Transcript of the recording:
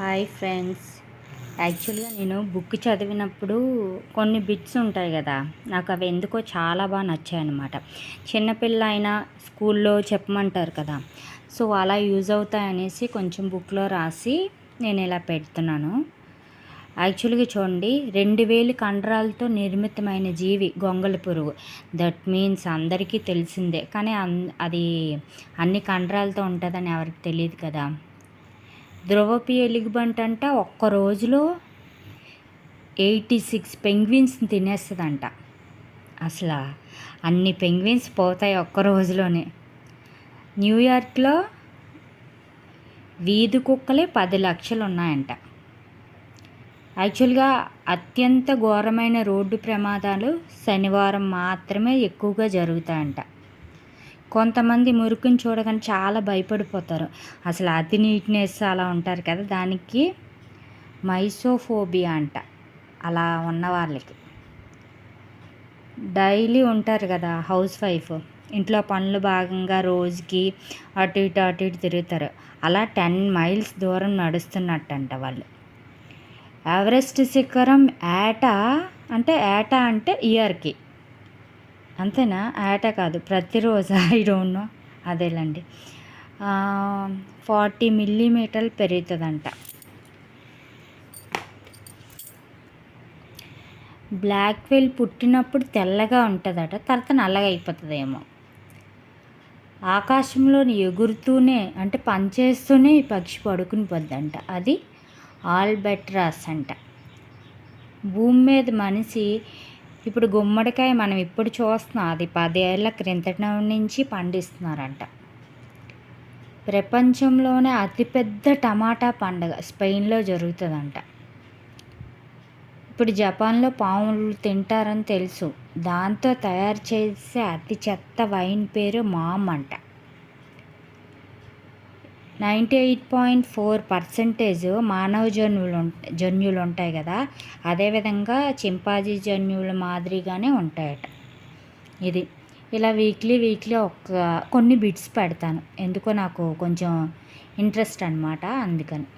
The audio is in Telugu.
Hi friends. యాక్చువల్గా నేను బుక్ చదివినప్పుడు కొన్ని బిట్స్ ఉంటాయి కదా, నాకు అవి ఎందుకో చాలా బాగా నచ్చాయి అన్నమాట. చిన్నపిల్ల అయినా స్కూల్లో చెప్పమంటారు కదా, సో అలా యూజ్ అవుతాయనేసి కొంచెం బుక్లో రాసి నేను ఇలా పెడుతున్నాను. యాక్చువల్గా చూడండి, 2000 కండరాలతో నిర్మితమైన జీవి గొంగళి పురుగు. దట్ మీన్స్ అందరికీ తెలిసిందే, కానీ అది అన్ని కండరాలతో ఉంటుందని ఎవరికి తెలియదు కదా. ధ్రువపి ఎలుగుబంటి అంట ఒక్క రోజులో 86 పెంగ్విన్స్ని తినేస్తుందంట. అసలు అన్ని పెంగ్విన్స్ పోతాయి ఒక్క రోజులోనే. న్యూయార్క్లో వీధి కుక్కలే 10 లక్షలు ఉన్నాయంట. యాక్చువల్గా అత్యంత ఘోరమైన రోడ్డు ప్రమాదాలు శనివారం మాత్రమే ఎక్కువగా జరుగుతాయంట. కొంతమంది మురుకుని చూడగానే చాలా భయపడిపోతారు. అసలు అతి నీట్నెస్ అలా ఉంటారు కదా, దానికి మైసోఫోబియా అంట. అలా ఉన్న వాళ్ళకి డైలీ ఉంటారు కదా హౌస్ వైఫ్, ఇంట్లో పనులు భాగంగా రోజుకి అటు ఇటు తిరుగుతారు. అలా 10 మైల్స్ దూరం నడుస్తున్నట్టంట వాళ్ళు. ఎవరెస్ట్ శిఖరం ఏటా అంటే ఇయర్కి, అంతేనా? ఏటా కాదు, ప్రతిరోజు. ఐ డోంట్ నో, అదేలేండి. 40 మిల్లీమీటర్లు పెరుగుతుందంట. బ్లాక్ వేల్ పుట్టినప్పుడు తెల్లగా ఉంటుందట, తర్వాత నల్లగా అయిపోతుందేమో. ఆకాశంలోని ఎగురుతూనే అంటే పనిచేస్తూనే ఈ పక్షి పడుకుని పోద్దంట. అది ఆల్బెట్రాస్ అంట. భూమి మీద మనిషి ఇప్పుడు గుమ్మడికాయ మనం ఇప్పుడు చూస్తున్నాం, అది 10 ఏళ్ల క్రిందట నుంచి పండిస్తున్నారంట. ప్రపంచంలోనే అతిపెద్ద టమాటా పండుగ స్పెయిన్లో జరుగుతుందంట. ఇప్పుడు జపాన్లో పాములు తింటారని తెలుసు, దాంతో తయారు చేసే అతి చెత్త వైన్ పేరు మామ్ అంట. 98.4% మానవ జన్యులు ఉంటాయి కదా, అదేవిధంగా చింపాజీ జన్యువుల మాదిరిగానే ఉంటాయట. ఇది ఇలా వీక్లీ కొన్ని బిట్స్ పెడతాను, ఎందుకో నాకు కొంచెం ఇంట్రెస్ట్ అనమాట, అందుకని.